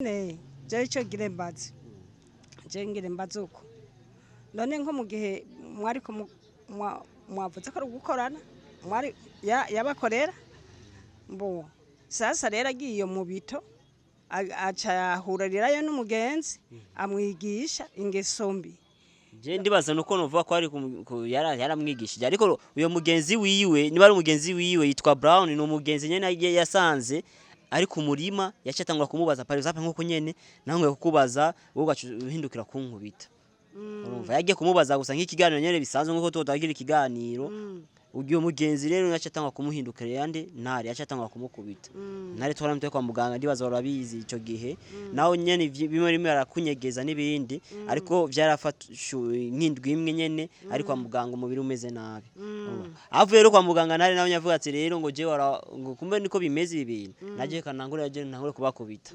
je ico girembazi je ngirembazi uko none nko mu gihe mwari ko mwavuze ko gukorana mwari yabakorera mbo sasa rero agiye mu bito aca hurarirayo n'umugenzi amwigisha ingeso mbi. Je ndibaza nuko novuga ko ari yaramwigishije ariko uyo mugenzi wiwe niba ari umugenzi wiwe yitwa Brown no mugenzi nyene yasanze ari ku murima yacatangura kumubaza par exemple nkuko nyene nangwe kukubaza wowe ugahindukira kunkubita urumva yagiye kumubaza gusa nk'ikiganiro nyene bisanzwe nkuko tutagira ikiganiro ugiye mugenzi rero yacatangura kumuhindukira yande Ntare yacatangura kumukubita Ntare twaramutwe kwa muganga ndibaza barabizi ico gihe naho nyene bimwe rimwe arakunyegeza nibindi ariko vyarafatshu nk'indwi imwe nyene ari kwa muganga umubiri umeze nabi avuye rero kwa muganga Ntare nawe yavuga ati rero ngo je ngo kumbe niko bimeze ibintu naje kanangure yaje ntangure kubakubita.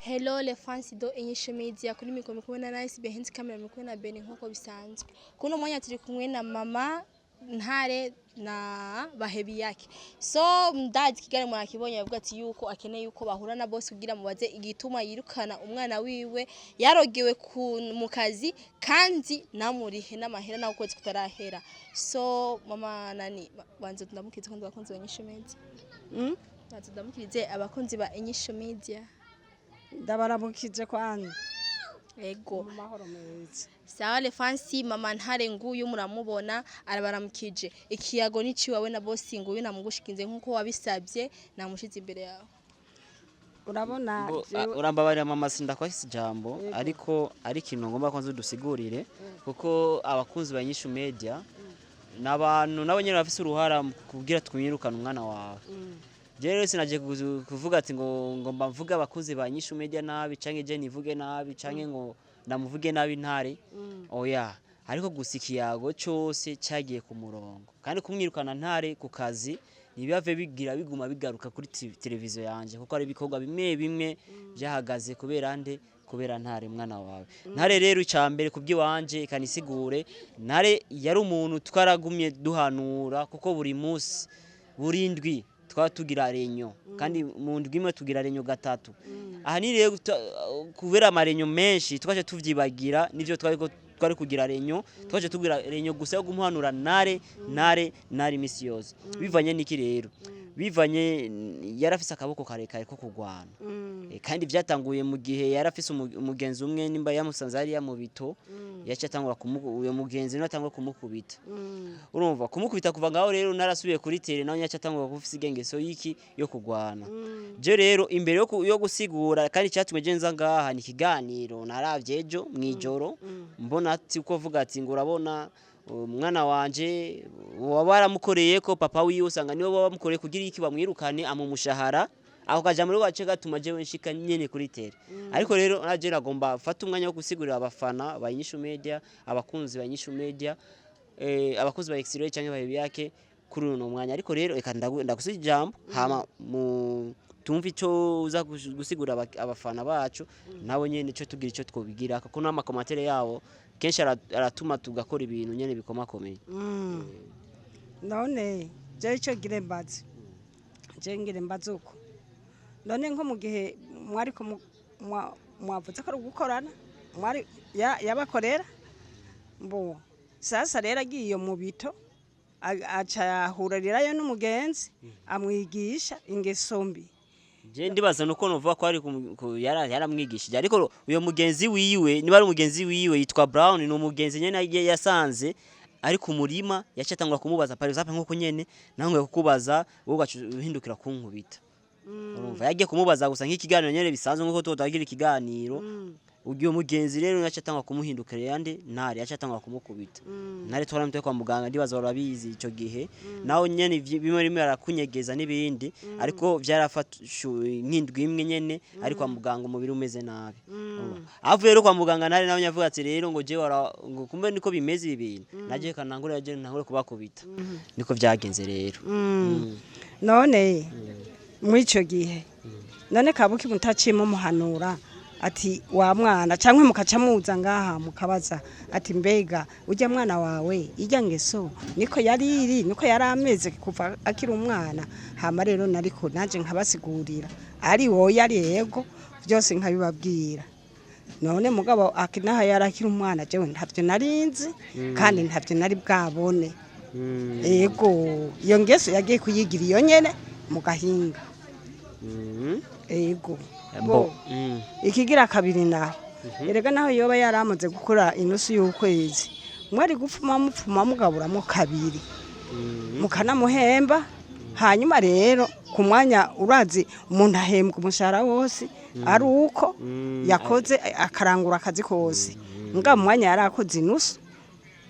Hello les fans do Inyisho Media kuri mikoro kumwe na Nice behind camera mikoro na Beni nkuko bisanzwe. Kuno mwanya turi kumwe na mama Ntare na bahebi yake. So mdaji kigane mwarakibonye yavuga ati yuko akeneye yuko bahura na boss kugira mubaze igituma yirukana umwana wiwe yarogewe mu kazi kandi namurihe n'amahera naho kwezi kutarahera. So mama nani banze tundamukize ko ndabakunzi ba Inyisho Media. Banze ndamukirize abakunzi ba Inyisho Media. Ndabaramukije kwanyu ego mu mahoro meza. Sawa le fancy mama Ntare nguyu muramubona arabaramukije ikiyago niciwawe na boss nguyu namugushikinze nkuko wabisabye namushize imbere yawe. Urabona urambabarira mama sindakwahise ijambo ariko ari kintu ngomba kwanza dusigurire kuko abakunzi ba Inyisho Media nabantu nabo nyene bafise uruhara kugira twirukana umwana wawe. Jero sinaje kuvuga ati ngo mbavuga abakuzi ba Inyisho Media nabi canke je nivuge nabi canke ngo ndamuvuge nabi Ntare oya ariko gusikiyago cyose cyagiye ku murongo kandi kumwirukana Ntare ku kazi nibave bigira biguma bigaruka kuri televiziyo yanje kuko ari bikorwa bimwe byahagaze kubera Ntare mwana wawe. Ntare rero icambere kubyiwanje ikanisigure Ntare yari umuntu twaragumye duhanura kuko buri munsi burindwi twatugira renyo kandi mu ndwimwe tugira renyo gatatu aha ni rero kubera amarenyo menshi twaje tuvyibagira nivyo twari kugira renyo twaje tugira renyo gusa yo gumuhanura Ntare imisi yose bivanye niki rero bivanye yarafise akaboko karekare ko kugwana kandi vyatanguye mu gihe yarafise umugenzi umwe nimba yamusanze ari ya mu bito yacatangura uyo mugenzi natangura kumukubita urumva kumukubita kuva ngaho rero narasubiye kuri tele naho yacatangura kufise igengeso yiki yo kugwana je rero imbere yo gusigura kandi cyatumwe je nza ngaha ni kiganiro naravye ejo mwijoro mbona ati uko vuga ati ngo urabona umwana wanje wabaramukoreye ko papa wiwe usanga niwe bamukoreye kugira iki bamwirukane amumushahara ako kaja muri wace gatuma jewe nshika nyene kuri tele ariko rero naje nagomba fata umwanya wo gusigurira abafana ba Inyisho Media abakunzi ba Inyisho Media abakunzi ba X-ray canke bahebi yake kuri uno mwanya ariko rero eka ndagusiga ijambo hama tumva ico uza gusigura abafana bacu nabo nyene ico tugira ico twobigira kuko nama commentaire yabo kenshi aratuma tugakora ibintu nyene bikomakomeye. None je ico girembazi je ngirembazi uko none nko mu gihe mwari ko mwavuze ko gukorana mwari yabakorera mbo sasa rero agiye mu bito aca hurarirayo n'umugenzi amwigisha ingeso mbi. Je ndibaza nuko novuga ko ari yaramwigishije ariko uyo mugenzi wiwe niba ari umugenzi wiwe yitwa Brown no mugenzi nyene yasanze ari ku murima yacatangura kumubaza par exemple nkuko nyene nangwe kukubaza wowe ugahindukira kunkubita urumva yagiye kumubaza gusa nk'ikiganiro nyene bisanzwe nkuko tutagira ikiganiro ugiye mugenzi rero yacatangura kumuhindukira yande Ntare yacatangura kumukubita Ntare twaramutwe kwa muganga ndibaza barabizi ico gihe naho nyene bimwe rimwe arakunyegeza nibindi ariko vyarafatshu nk'indwi imwe nyene ari kwa muganga umubiri umeze nabi avuye rero kwa muganga Ntare nawe yavuga ati rero ngo je ngo kumbe niko bimeze ibintu naje kanangure yaje ntangure kubakubita niko vyagenze rero none mwico gihe none kabuki mutacimo muhanura ati wa mwana cyangwa mukaca muza ngaha mukabaza ati mbega ujya mwana wawe ijya ngeso niko yari ameze kuva akiri umwana hama rero nariko naje nkabasigurira ari wowe yari yego byose nkabibabwira none mugabo akinaha yarakira umwana jewe ntavyo narinzi kandi ntavyo nari bwabone yego iyo ngeso yagiye kuyigira iyo nyene mu gahinga yego bo ikigira kabiri naho erega naho yoba yaramaze gukora inusu y'ukwezi mwari gupfuma mupfuma mugaburamo kabiri mukanamuhemba hanyuma rero ku mwanya urazi umuntu ahembwa umushahara wose ari uko yakoze akarangura akazi kose mbwa mu mwanya yarakoze inusu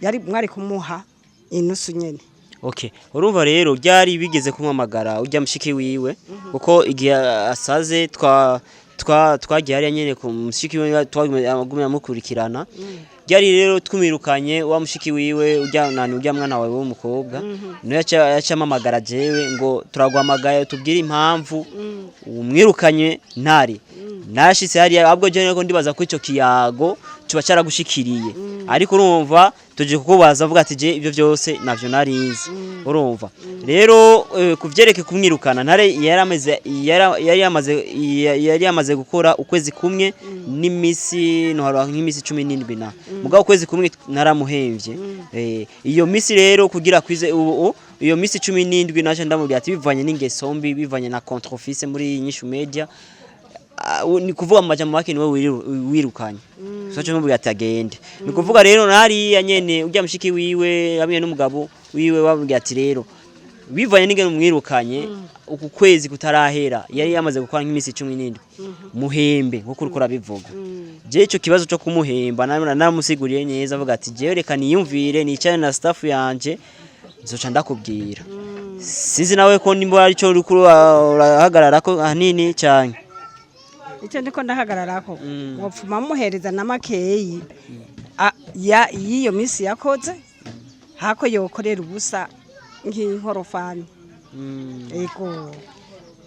yari mwari kumuha inusu nyene. Okay, urumva rero ryari bigeze kumamagara ujya mushiki wiwe kuko igihe asaze twagiye hariya nyene ku mushiki wiwe twagumye mukurikirana ryari rero twumirukanye wa mushiki wiwe ujya mwana wawe w'umukobwa no yacamamagara jewe ngo turagwamagaye tubwire impamvu umwirukanye Ntare nashitse hariya abwo je ko ndibaza ko ico kiyago cuba caragushikiriye ariko urumva tuje kukubaza avuga ati je ibyo byose navyo narizi urumva rero kuvyereke kumwirukana Ntare yari yamaze gukora ukwezi kumwe n'imisi no haro nk'imisi 17 na mugabo ukwezi kumwe naramuhemvye iyo misi rero kugira kwize iyo misi 17 naje ndamubwira ati bivanye n'ingeso mbi bivanye na controfise muri nyishu media ni kuvuga amajambo make niwe wirukanye soco mubwira ati agende ni kuvuga rero nari yanyene ujya mushiki wiwe hamwe n'umugabo wiwe babwira ati rero bivanye n'ingene umwirukanye uku kwezi kutarahera yari yamaze gukora nk'imisi 17 muhembe nko kurukora bivuga je ico kibazo cyo kumuhemba naramusiguriye neza avuga ati je reka niyumvire nicane na staff yanje nzoca ndakubwira sinzi nawe ko nimba ari cyo rukuru urahagarara ko hanini cyane icyo ndiko ndahagararako wopfuma muhereza na makeyi yiyo misi yakoze hako yokorera ubusa nk'inkorofani ego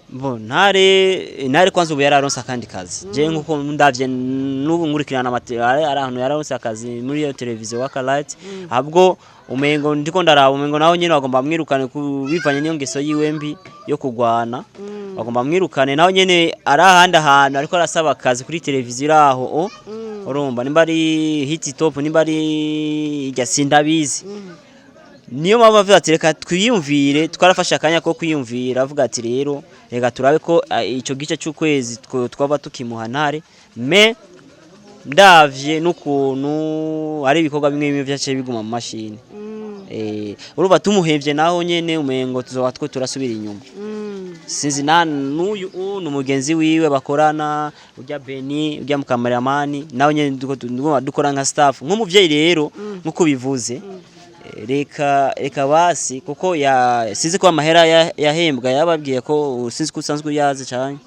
bo Ntare kwanza ubu yararonse kandi kazi je nkuko ndavye n'ubu nkurikirana amaterare arahantu yararonse akazi muri iyo televiziyo wa Kalite abwo umengo ndiko ndaraba umengo naho nyene bagomba mwirukane kubivanye niyo ngeso yiwembi yo kugwana bagomba mwirukane naho nyene arahanda ahantu ariko arasaba akazi kuri televiziyo iraho urumva nimba ari hit top nimba ari igasindabizi niyo mama avuga ati reka twiyumvire twarafasha akanya ko kwiyumvira avuga ati rero reka turabe ko ico gice cy'ukwezi twaba tukimuha Ntare me ndavye n'ukuntu ari ibikorwa bimwe byace biguma mu mashini urumva tumuhevye naho nyene umengo tuzoba twe turasubira inyuma sinzi n'uyu n'umugenzi wiwe bakorana ujya Beni ujya mu cameraman naho nyene dukora nka staff nk'umuvyeyi rero nkuko bivuze reka basi kuko sizi ko amahera yahembwa yababwiye ko sinzi ko usanzwe yazi cyane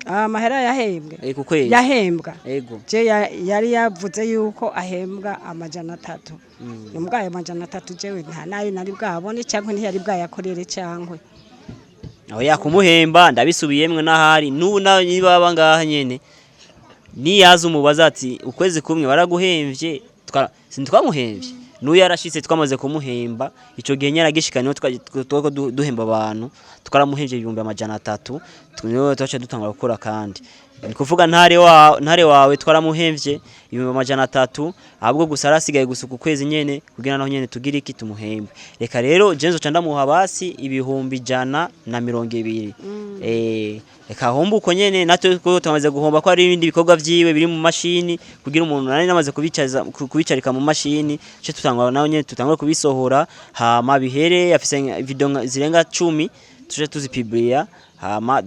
amahera yahembwe ku kwezi yahembwa yego je yari yavuze yuko ahembwa amajana 3 nimbwaye amajana 3 jewe nta nayo nari bwabone cyangwa ntiyari bwayakorere cyangwa aho yakumuhemba ndabisubiyemwe nahari n'ubu nayo nibaba ngaha nyene ni yaza umubaza ati ukwezi kumwe baraguhemvye twamuhemvye n'uyu yarashitse twamaze kumuhemba ico gihe nyaragishikaniye twako duhemba abantu twaramuhemje 300 niyo twacha dutangura gukora kandi ni kuvuga Ntare wawe twaramuhemvye 300 ahubwo gusa arasigaye gusuka ukwezi nyene kugira naho nyene tugira iki tumuhembe reka rero jenzo candamuha basi 120 reka homba uko nyene natwe ko tumaze guhomba ko ari ibindi bikorwa vyiwe biri mu mashini kugira umuntu nari namaze kubicarika mu mashini cyo tutangwa naho nyene tutangwa kubisohora hama bihere afise video zirenga 10 tuje tuzipublia hama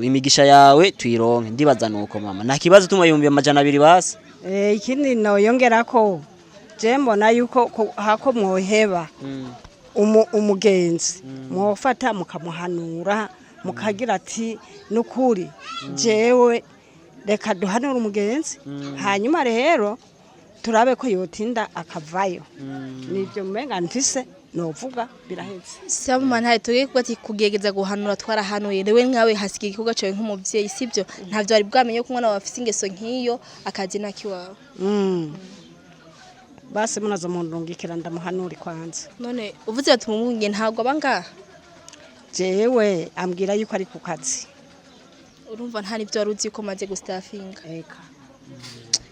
imigisha yawe tuyironke ndibaza nuko mama nta kibazo tumayumbiye amajana 2 basi ikindi no yongerako je mbona yuko hako mwoheba umugenzi mwofata mukamuhanura mukagira ati nukuri jewe reka duhanura umugenzi hanyuma rero turabe ko yotinda akavayo nibyo mmenga mfise novuga biraheze Sama Ntare tugiye kubati kugegeza guhanura twarahanuye rewe nkawe hasigiye ikivuga cyawe nk'umuvyeyi sibyo ntavyo ari bwamenye ko umwana wafise ingeso nkiyo akazi nakiwawe basi munazo mundungikira ndamuhanura kwanza none uvuze ati mumunge ntago abangaha jewe ambwira yuko ari ku kazi urumva nta nivyo waruzi ko maze gustafinga eka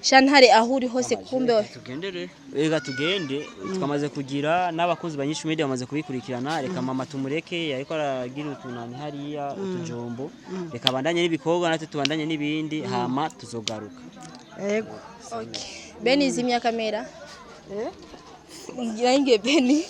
Ntare aho uri hose kumbe tugendere rega tugende twamaze kugira n'abakozi banyinshi media bamaze kubikurikirana reka mama tumureke ariko aragira utunani hariya utujombo reka bandanye n'ibikorwa natwe tubandanye n'ibindi hama tuzogaruka ego okay Beni zimya kamera ngira inge Beni